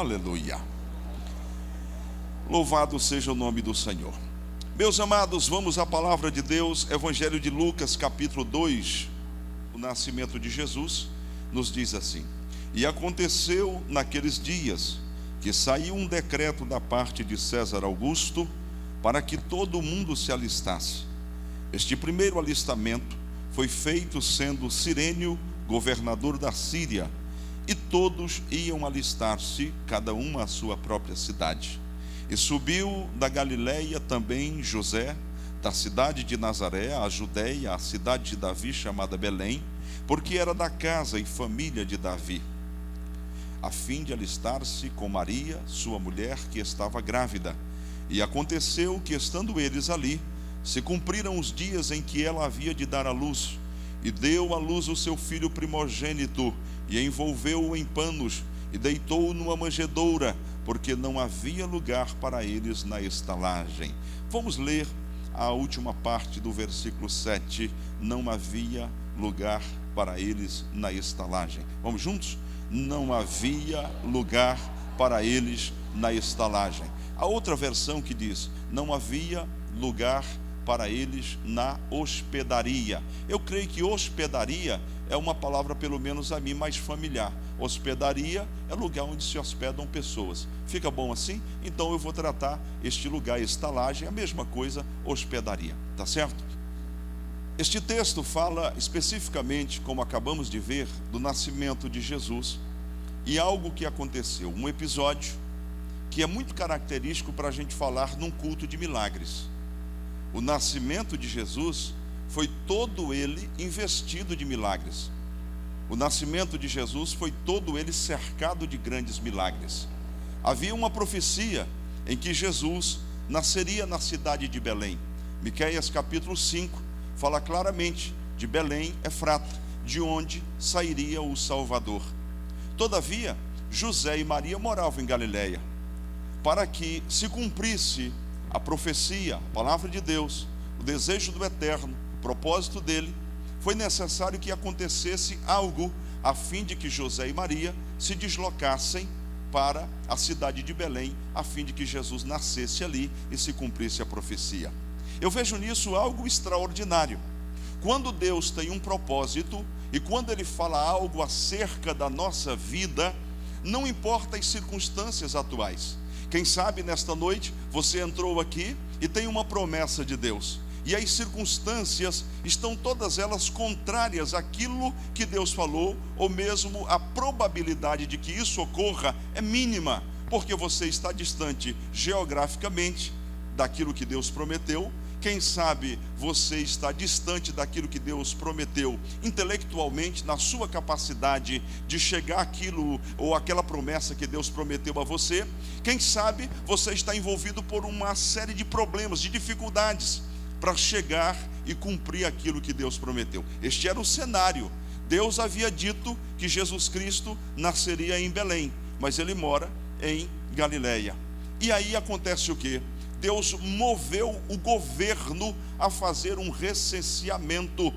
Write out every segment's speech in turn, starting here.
Aleluia. Louvado seja o nome do Senhor. Meus amados, vamos à palavra de Deus. Evangelho de Lucas, capítulo 2. O nascimento de Jesus nos diz assim: E aconteceu naqueles dias que saiu um decreto da parte de César Augusto para que todo o mundo se alistasse. Este primeiro alistamento foi feito sendo Cirênio governador da Síria, e todos iam alistar-se, cada um à sua própria cidade. E subiu da Galiléia também José, da cidade de Nazaré, a Judéia, a cidade de Davi, chamada Belém, porque era da casa e família de Davi, a fim de alistar-se com Maria, sua mulher, que estava grávida. E aconteceu que, estando eles ali, se cumpriram os dias em que ela havia de dar à luz, e deu à luz o seu filho primogênito, e envolveu-o em panos, e deitou-o numa manjedoura, porque não havia lugar para eles na estalagem. Vamos ler a última parte do versículo 7. Não havia lugar para eles na estalagem. Vamos juntos? Não havia lugar para eles na estalagem. A outra versão que diz: não havia lugar para eles na hospedaria. Eu creio que hospedaria é uma palavra, pelo menos a mim, mais familiar. Hospedaria é lugar onde se hospedam pessoas. Fica bom assim? Então eu vou tratar este lugar, estalagem, a mesma coisa, hospedaria. Tá certo? Este texto fala especificamente, como acabamos de ver, do nascimento de Jesus e algo que aconteceu, um episódio que é muito característico para a gente falar num culto de milagres. O nascimento de Jesus foi todo ele investido de milagres. O nascimento de Jesus foi todo ele cercado de grandes milagres. Havia uma profecia em que Jesus nasceria na cidade de Belém. Miqueias capítulo 5 fala claramente de Belém, Efrata, de onde sairia o Salvador. Todavia, José e Maria moravam em Galiléia. Para que se cumprisse a profecia, a palavra de Deus, o desejo do Eterno, o propósito dele, foi necessário que acontecesse algo a fim de que José e Maria se deslocassem para a cidade de Belém, a fim de que Jesus nascesse ali e se cumprisse a profecia. Eu vejo nisso algo extraordinário. Quando Deus tem um propósito e quando Ele fala algo acerca da nossa vida, não importa as circunstâncias atuais. Quem sabe nesta noite você entrou aqui e tem uma promessa de Deus, e as circunstâncias estão todas elas contrárias àquilo que Deus falou, ou mesmo a probabilidade de que isso ocorra é mínima, porque você está distante geograficamente daquilo que Deus prometeu. Quem sabe você está distante daquilo que Deus prometeu intelectualmente, na sua capacidade de chegar àquilo ou aquela promessa que Deus prometeu a você. Quem sabe você está envolvido por uma série de problemas, de dificuldades para chegar e cumprir aquilo que Deus prometeu. Este era o cenário. Deus havia dito que Jesus Cristo nasceria em Belém, mas ele mora em Galiléia. E aí acontece o quê? Deus moveu o governo a fazer um recenseamento.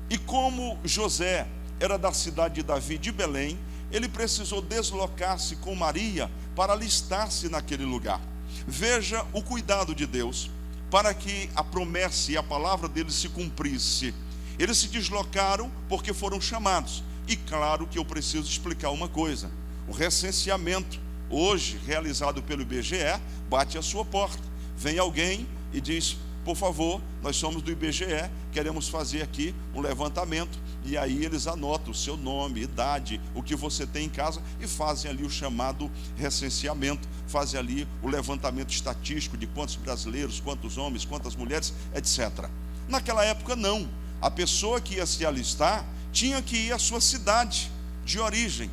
E como José era da cidade de Davi, de Belém, ele precisou deslocar-se com Maria para alistar-se naquele lugar. Veja o cuidado de Deus para que a promessa e a palavra dele se cumprisse. Eles se deslocaram porque foram chamados. E claro que eu preciso explicar uma coisa: o recenseamento hoje realizado pelo IBGE bate à sua porta. Vem alguém e diz: por favor, nós somos do IBGE, queremos fazer aqui um levantamento. E aí eles anotam o seu nome, idade, o que você tem em casa, e fazem ali o chamado recenseamento, fazem ali o levantamento estatístico de quantos brasileiros, quantos homens, quantas mulheres, etc. Naquela época não. A pessoa que ia se alistar tinha que ir à sua cidade de origem.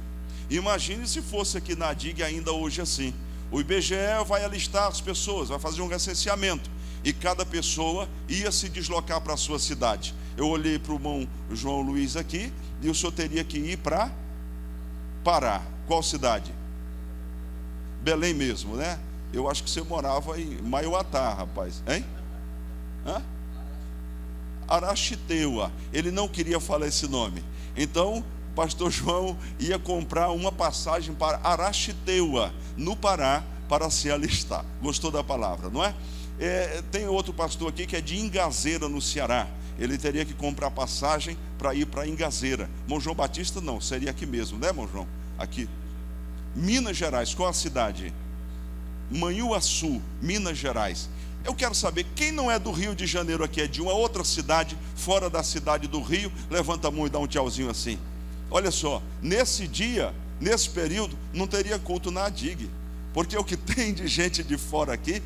Imagine se fosse aqui na DIG ainda hoje assim. O IBGE vai alistar as pessoas, vai fazer um recenseamento, e cada pessoa ia se deslocar para a sua cidade. Eu olhei para o irmão João Luiz aqui, e o senhor teria que ir para Pará. Qual cidade? Belém mesmo, né? Eu acho que você morava em Maiuatá, rapaz. Hein? Araxiteua. Ele não queria falar esse nome. Então, pastor João ia comprar uma passagem para Araxiteua, no Pará, para se alistar. Gostou da palavra, não é? Tem outro pastor aqui que é de Ingazeira, no Ceará. Ele teria que comprar passagem para ir para Ingazeira. Mão João Batista não, seria aqui mesmo, né, Mão João? Aqui. Minas Gerais, qual a cidade? Manhuaçu, Minas Gerais. Eu quero saber, quem não é do Rio de Janeiro aqui, é de uma outra cidade, fora da cidade do Rio, levanta a mão e dá um tchauzinho assim. Olha só, nesse dia, nesse período, não teria culto na ADIG, porque o que tem de gente de fora aqui,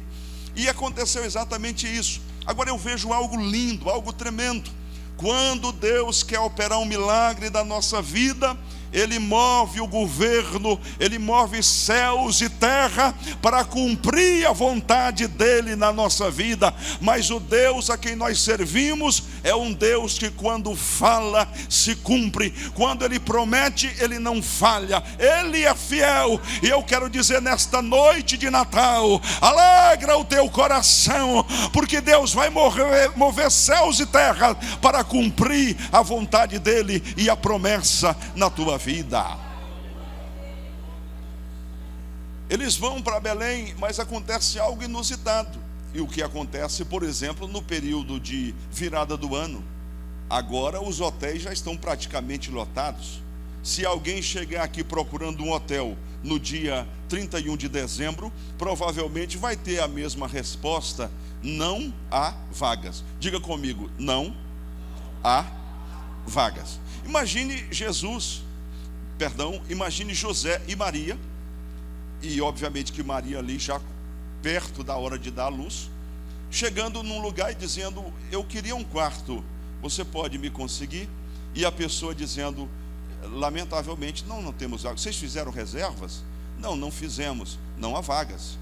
e aconteceu exatamente isso. Agora eu vejo algo lindo, algo tremendo. Quando Deus quer operar um milagre da nossa vida, Ele move o governo, Ele move céus e terra para cumprir a vontade dEle na nossa vida. Mas o Deus a quem nós servimos é um Deus que quando fala, se cumpre. Quando Ele promete, Ele não falha. Ele é fiel. E eu quero dizer nesta noite de Natal, alegra o teu coração, porque Deus vai mover céus e terra para cumprir a vontade dEle e a promessa na tua vida. Eles vão para Belém, mas acontece algo inusitado. E o que acontece, por exemplo, no período de virada do ano? Agora os hotéis já estão praticamente lotados. Se alguém chegar aqui procurando um hotel no dia 31 de dezembro, provavelmente vai ter a mesma resposta: não há vagas. Diga comigo, não há vagas. Imagine imagine José e Maria, e obviamente que Maria ali já perto da hora de dar a luz, chegando num lugar e dizendo: eu queria um quarto, você pode me conseguir? E a pessoa dizendo: lamentavelmente não temos vagas. Vocês fizeram reservas? Não fizemos, não há vagas.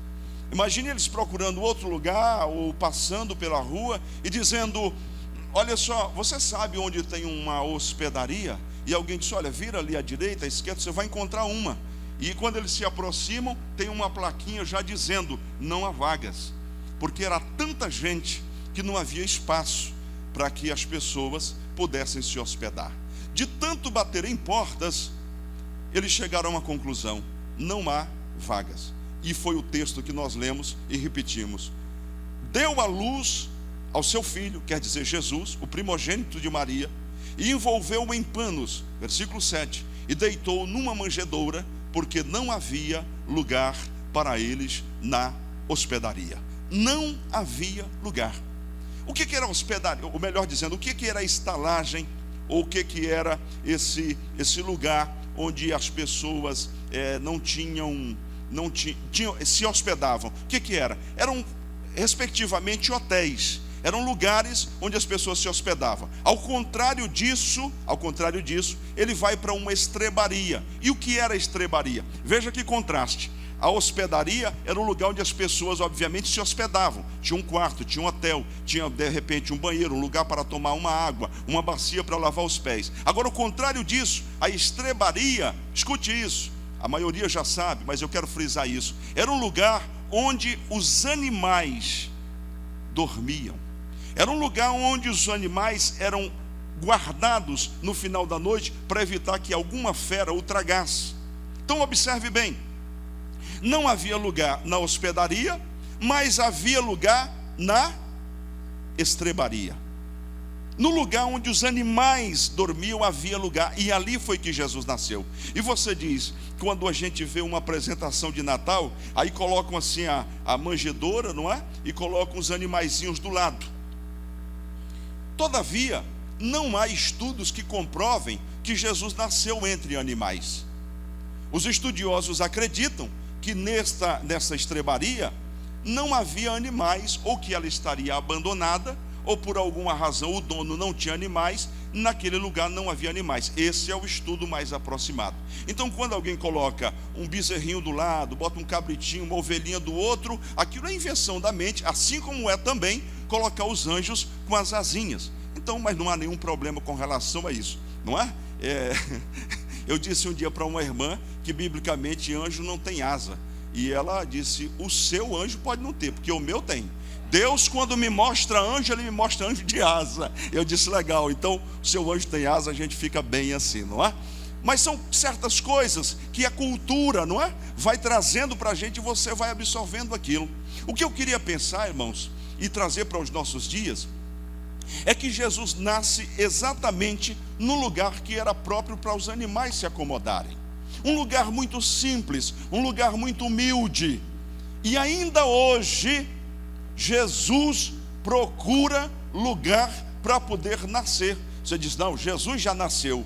Imagine eles procurando outro lugar, ou passando pela rua e dizendo: olha só, você sabe onde tem uma hospedaria? E alguém disse: olha, vira ali à direita, à esquerda, você vai encontrar uma. E quando eles se aproximam, tem uma plaquinha já dizendo: não há vagas. Porque era tanta gente que não havia espaço para que as pessoas pudessem se hospedar. De tanto bater em portas, eles chegaram a uma conclusão: não há vagas. E foi o texto que nós lemos e repetimos: deu à luz ao seu filho, quer dizer Jesus, o primogênito de Maria, e envolveu-o em panos, versículo 7, e deitou numa manjedoura, porque não havia lugar para eles na hospedaria. Não havia lugar. O que era hospedaria? Ou melhor dizendo, o que era a estalagem, ou o que era esse lugar onde as pessoas se hospedavam? O que era? Eram respectivamente hotéis. Eram lugares onde as pessoas se hospedavam. Ao contrário disso, ele vai para uma estrebaria. E o que era a estrebaria? Veja que contraste. A hospedaria era um lugar onde as pessoas obviamente se hospedavam. Tinha um quarto, tinha um hotel, tinha de repente um banheiro, um lugar para tomar uma água, uma bacia para lavar os pés. Agora, o contrário disso, a estrebaria, escute isso, a maioria já sabe, mas eu quero frisar isso. Era um lugar onde os animais dormiam. Era um lugar onde os animais eram guardados no final da noite para evitar que alguma fera o tragasse. Então observe bem, não havia lugar na hospedaria, mas havia lugar na estrebaria. No lugar onde os animais dormiam havia lugar, e ali foi que Jesus nasceu. E você diz, quando a gente vê uma apresentação de Natal, aí colocam assim a manjedoura, não é? E colocam os animaizinhos do lado. Todavia, não há estudos que comprovem que Jesus nasceu entre animais. Os estudiosos acreditam que nessa estrebaria não havia animais, ou que ela estaria abandonada, ou por alguma razão o dono não tinha animais, naquele lugar não havia animais. Esse é o estudo mais aproximado. Então, quando alguém coloca um bezerrinho do lado, bota um cabritinho, uma ovelhinha do outro, aquilo é invenção da mente, assim como é também colocar os anjos com as asinhas. Então, mas não há nenhum problema com relação a isso, não é? Eu disse um dia para uma irmã que biblicamente anjo não tem asa, e ela disse: o seu anjo pode não ter, porque o meu tem. Deus, quando me mostra anjo, Ele me mostra anjo de asa. Eu disse: legal, então o seu anjo tem asa, a gente fica bem assim, não é? mas são certas coisas que a cultura, não é? Vai trazendo para a gente e você vai absorvendo aquilo. O que eu queria pensar, irmãos, e trazer para os nossos dias, é que Jesus nasce exatamente no lugar que era próprio para os animais se acomodarem. Um lugar muito simples, um lugar muito humilde. E ainda hoje, Jesus procura lugar para poder nascer. Você diz, não, Jesus já nasceu.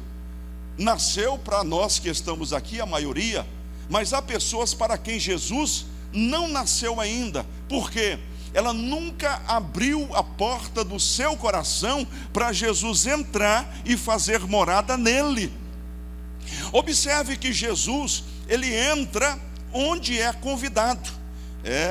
Nasceu para nós que estamos aqui, a maioria, mas há pessoas para quem Jesus não nasceu ainda. Por quê? Ela nunca abriu a porta do seu coração para Jesus entrar e fazer morada nele. Observe que Jesus, ele entra onde é convidado.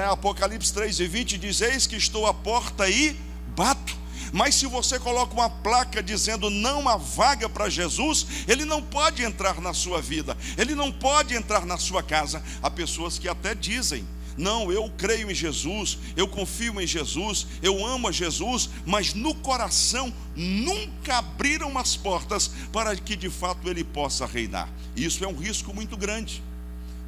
Apocalipse 3:20 diz, eis que estou à porta e bato. Mas se você coloca uma placa dizendo não há vaga para Jesus, ele não pode entrar na sua vida, ele não pode entrar na sua casa. Há pessoas que até dizem, não, eu creio em Jesus, eu confio em Jesus, eu amo a Jesus, mas no coração nunca abriram as portas para que de fato ele possa reinar. Isso é um risco muito grande,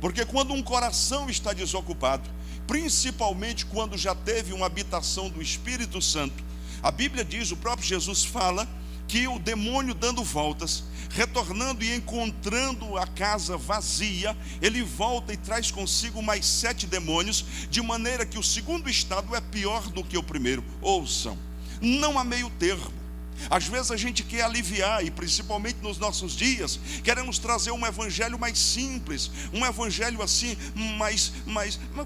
porque quando um coração está desocupado, principalmente quando já teve uma habitação do Espírito Santo, a Bíblia diz, o próprio Jesus fala, que o demônio dando voltas, retornando e encontrando a casa vazia, ele volta e traz consigo mais 7 demônios, de maneira que o segundo estado é pior do que o primeiro. Ouçam, não há meio termo. Às vezes a gente quer aliviar, e principalmente nos nossos dias, queremos trazer um evangelho mais simples, um evangelho assim, mais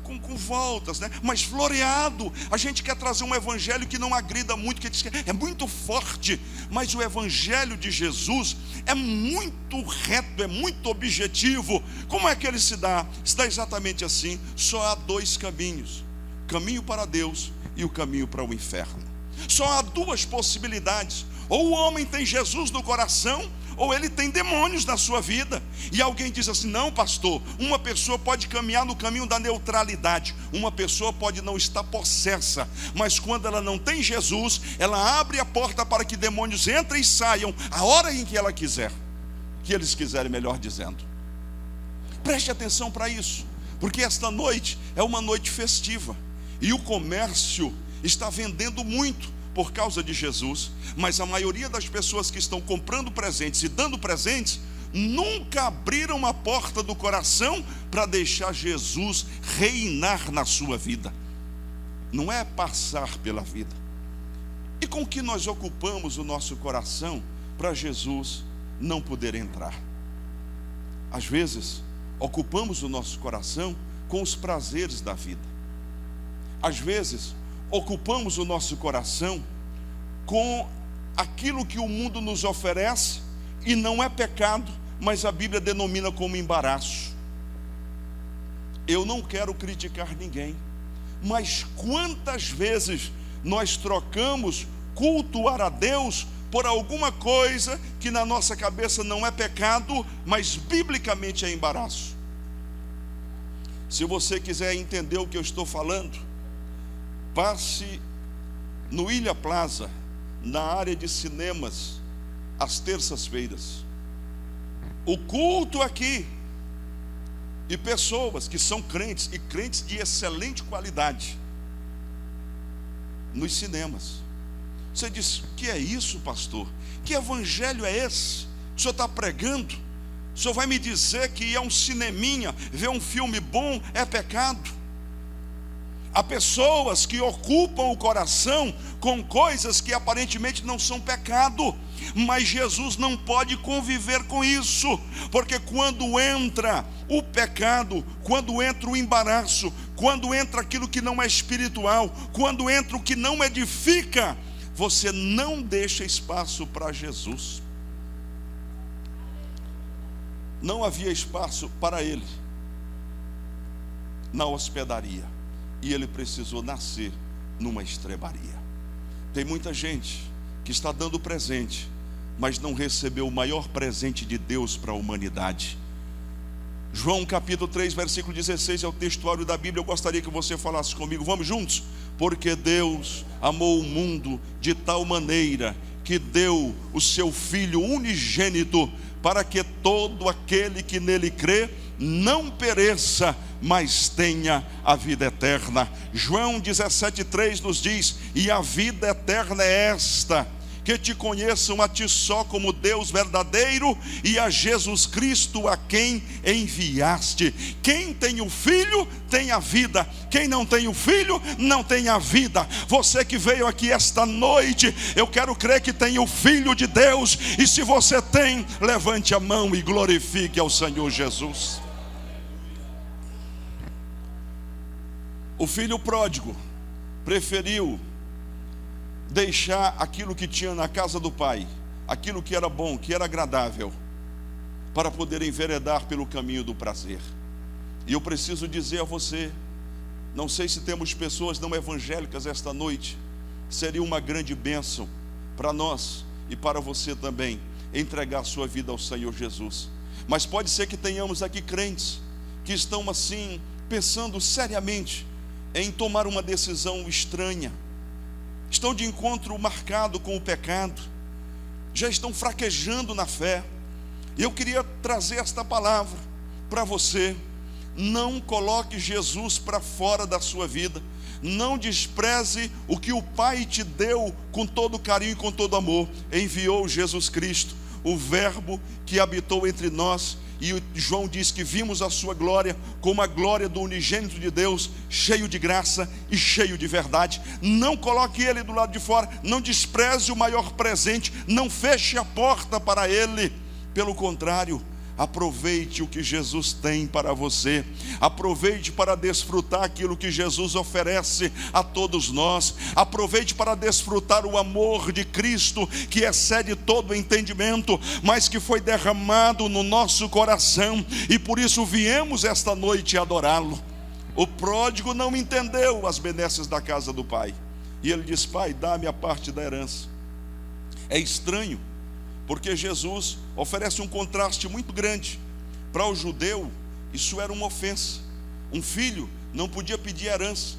com voltas, né? Mais floreado. A gente quer trazer um evangelho que não agrida muito, que diz que é muito forte, mas o evangelho de Jesus é muito reto, é muito objetivo. Como é que ele se dá? Se dá exatamente assim, só há 2 caminhos, o caminho para Deus e o caminho para o inferno. Só há 2 possibilidades, ou o homem tem Jesus no coração, ou ele tem demônios na sua vida. E alguém diz assim, não pastor, uma pessoa pode caminhar no caminho da neutralidade, uma pessoa pode não estar possessa, mas quando ela não tem Jesus, ela abre a porta para que demônios entrem e saiam, a hora em que ela quiser, que eles quiserem, melhor dizendo. Preste atenção para isso, porque esta noite é uma noite festiva, e o comércio está vendendo muito por causa de Jesus, mas a maioria das pessoas que estão comprando presentes e dando presentes, nunca abriram a porta do coração para deixar Jesus reinar na sua vida. Não é passar pela vida. E com que nós ocupamos o nosso coração para Jesus não poder entrar? Às vezes, ocupamos o nosso coração com os prazeres da vida. Às vezes, ocupamos o nosso coração com aquilo que o mundo nos oferece, e não é pecado, mas a Bíblia denomina como embaraço. Eu não quero criticar ninguém, mas quantas vezes nós trocamos cultuar a Deus por alguma coisa que na nossa cabeça não é pecado, mas biblicamente é embaraço. Se você quiser entender o que eu estou falando, passe no Ilha Plaza, na área de cinemas, às terças-feiras. O culto aqui, e pessoas que são crentes, e crentes de excelente qualidade, nos cinemas. Você diz, que é isso, pastor? Que evangelho é esse que o senhor está pregando? O senhor vai me dizer que ir a um cineminha, ver um filme bom, é pecado? Há pessoas que ocupam o coração com coisas que aparentemente não são pecado, mas Jesus não pode conviver com isso, porque quando entra o pecado, quando entra o embaraço, quando entra aquilo que não é espiritual, quando entra o que não edifica, você não deixa espaço para Jesus. Não havia espaço para ele na hospedaria, e ele precisou nascer numa estrebaria. Tem muita gente que está dando presente, mas não recebeu o maior presente de Deus para a humanidade. João capítulo 3, versículo 16 é o textuário da Bíblia. Eu gostaria que você falasse comigo, vamos juntos? Porque Deus amou o mundo de tal maneira que deu o seu Filho unigênito, para que todo aquele que nele crê não pereça, mas tenha a vida eterna. João 17,3 nos diz: e a vida eterna é esta, que te conheçam a ti só como Deus verdadeiro, e a Jesus Cristo a quem enviaste. Quem tem o Filho tem a vida, quem não tem o Filho não tem a vida. Você que veio aqui esta noite, eu quero crer que tem o Filho de Deus, e se você tem, levante a mão e glorifique ao Senhor Jesus. O filho pródigo preferiu deixar aquilo que tinha na casa do pai, aquilo que era bom, que era agradável, para poder enveredar pelo caminho do prazer. E eu preciso dizer a você, não sei se temos pessoas não evangélicas esta noite, seria uma grande bênção para nós e para você também, entregar sua vida ao Senhor Jesus. Mas pode ser que tenhamos aqui crentes que estão assim, pensando seriamente em tomar uma decisão estranha, estão de encontro marcado com o pecado, já estão fraquejando na fé. E eu queria trazer esta palavra para você: não coloque Jesus para fora da sua vida, não despreze o que o Pai te deu com todo carinho e com todo amor. Enviou Jesus Cristo, o Verbo que habitou entre nós, e João diz que vimos a sua glória como a glória do unigênito de Deus, cheio de graça e cheio de verdade. Não coloque ele do lado de fora, não despreze o maior presente, não feche a porta para ele. Pelo contrário, aproveite o que Jesus tem para você, aproveite para desfrutar aquilo que Jesus oferece a todos nós, aproveite para desfrutar o amor de Cristo, que excede todo o entendimento, mas que foi derramado no nosso coração, e por isso viemos esta noite adorá-lo. O pródigo não entendeu as benesses da casa do pai, e ele diz: pai, dá-me a parte da herança. É estranho, porque Jesus oferece um contraste muito grande. Para o judeu, isso era uma ofensa. Um filho não podia pedir herança.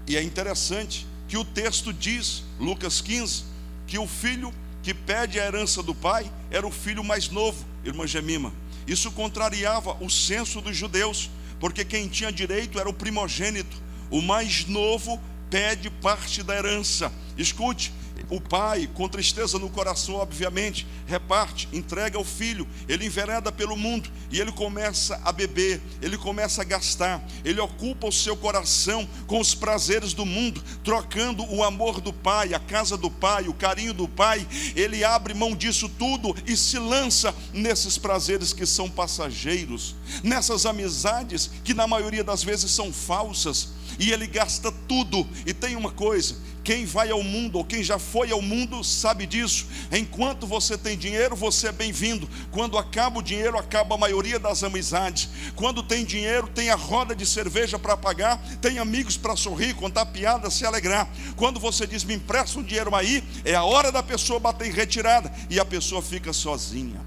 E é interessante que o texto diz, Lucas 15, que o filho que pede a herança do pai era o filho mais novo, irmã Gemima. Isso contrariava o senso dos judeus, porque quem tinha direito era o primogênito. O mais novo pede parte da herança. Escute, o pai, com tristeza no coração, obviamente, reparte, entrega ao filho. Ele envereda pelo mundo e ele começa a beber, ele começa a gastar, ele ocupa o seu coração com os prazeres do mundo, trocando o amor do pai, a casa do pai, o carinho do pai. Ele abre mão disso tudo e se lança nesses prazeres que são passageiros, nessas amizades que na maioria das vezes são falsas, e ele gasta tudo. E tem uma coisa: quem vai ao mundo, ou quem já foi ao mundo, sabe disso. Enquanto você tem dinheiro, você é bem-vindo. Quando acaba o dinheiro, acaba a maioria das amizades. Quando tem dinheiro, tem a roda de cerveja para pagar, tem amigos para sorrir, contar piada, se alegrar. Quando você diz: me empresta um dinheiro aí, é a hora da pessoa bater em retirada, e a pessoa fica sozinha.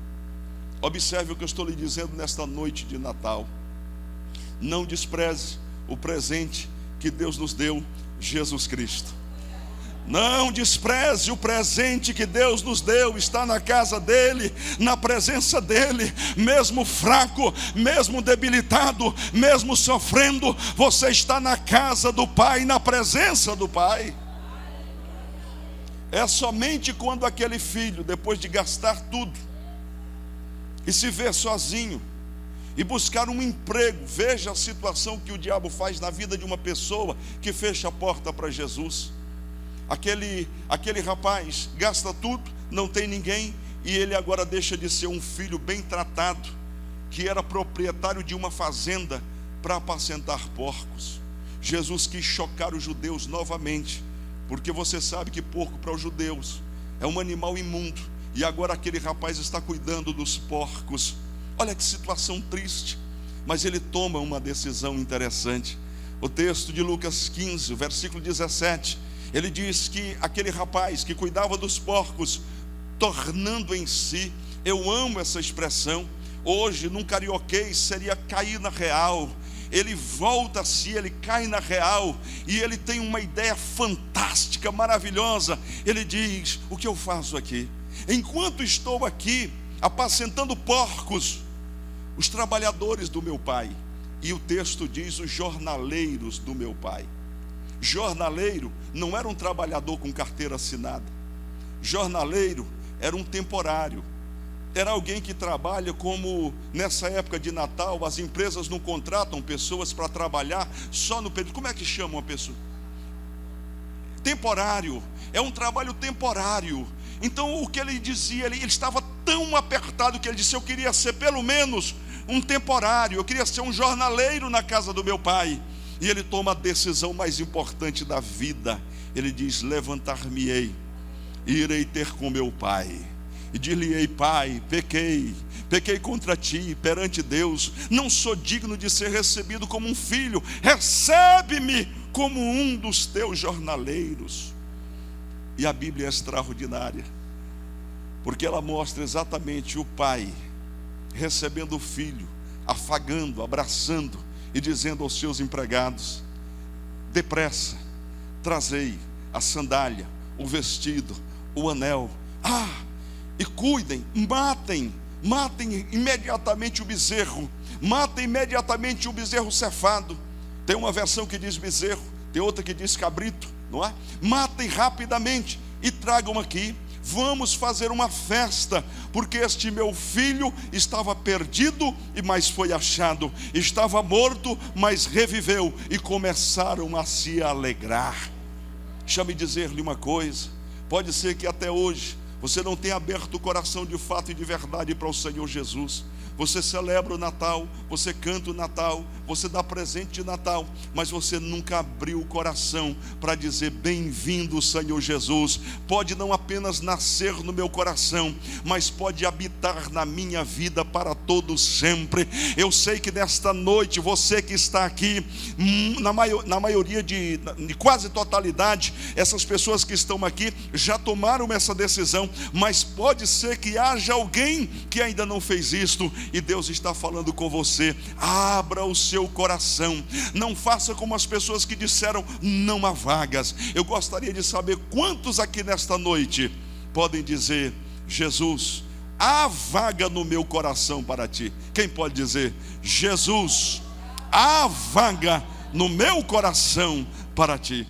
Observe o que eu estou lhe dizendo nesta noite de Natal. Não despreze o presente que Deus nos deu, Jesus Cristo. Não despreze o presente que Deus nos deu. Está na casa dele, na presença dele. Mesmo fraco, mesmo debilitado, mesmo sofrendo, você está na casa do Pai, na presença do Pai. É somente quando aquele filho, depois de gastar tudo e se ver sozinho e buscar um emprego, veja a situação que o diabo faz na vida de uma pessoa que fecha a porta para Jesus. Aquele rapaz gasta tudo, não tem ninguém, e ele agora deixa de ser um filho bem tratado, que era proprietário de uma fazenda para apacentar porcos. Jesus quis chocar os judeus novamente, porque você sabe que porco para os judeus é um animal imundo, e agora aquele rapaz está cuidando dos porcos. Olha que situação triste, mas ele toma uma decisão interessante. O texto de Lucas 15, o versículo 17, ele diz que aquele rapaz que cuidava dos porcos, tornando em si, eu amo essa expressão, hoje num carioquês seria cair na real. Ele volta a si, ele cai na real, e ele tem uma ideia fantástica, maravilhosa. Ele diz: o que eu faço aqui? Enquanto estou aqui, apacentando porcos, os trabalhadores do meu pai. E o texto diz: os jornaleiros do meu pai. Jornaleiro não era um trabalhador com carteira assinada. Jornaleiro era um temporário. Era alguém que trabalha como, nessa época de Natal, as empresas não contratam pessoas para trabalhar só no período. Como é que chama uma pessoa? Temporário. É um trabalho temporário. Então o que ele dizia, ele estava tão apertado que ele disse: eu queria ser pelo menos um temporário, eu queria ser um jornaleiro na casa do meu pai. E ele toma a decisão mais importante da vida. Ele diz: levantar-me-ei e irei ter com meu pai, e dir-lhe-ei: pai, pequei contra ti perante Deus, não sou digno de ser recebido como um filho, recebe-me como um dos teus jornaleiros. E a Bíblia é extraordinária, porque ela mostra exatamente o pai recebendo o filho, afagando, abraçando e dizendo aos seus empregados: depressa, trazei a sandália, o vestido, o anel, e cuidem, matem imediatamente o bezerro, matem imediatamente o bezerro cefado. Tem uma versão que diz bezerro, tem outra que diz cabrito, não é? Matem rapidamente e tragam aqui. Vamos fazer uma festa, porque este meu filho estava perdido, mas foi achado, estava morto, mas reviveu. E começaram a se alegrar. Deixa-me dizer-lhe uma coisa: pode ser que até hoje você não tenha aberto o coração de fato e de verdade para o Senhor Jesus. Você celebra o Natal, você canta o Natal, você dá presente de Natal, mas você nunca abriu o coração para dizer: bem-vindo, Senhor Jesus. Pode não apenas nascer no meu coração, mas pode habitar na minha vida para todo sempre. Eu sei que nesta noite, você que está aqui, na maioria de quase totalidade, essas pessoas que estão aqui já tomaram essa decisão, mas pode ser que haja alguém que ainda não fez isto. E Deus está falando com você: abra o seu coração, não faça como as pessoas que disseram: não há vagas. Eu gostaria de saber quantos aqui nesta noite podem dizer: Jesus, há vaga no meu coração para ti. Quem pode dizer: Jesus, há vaga no meu coração para ti?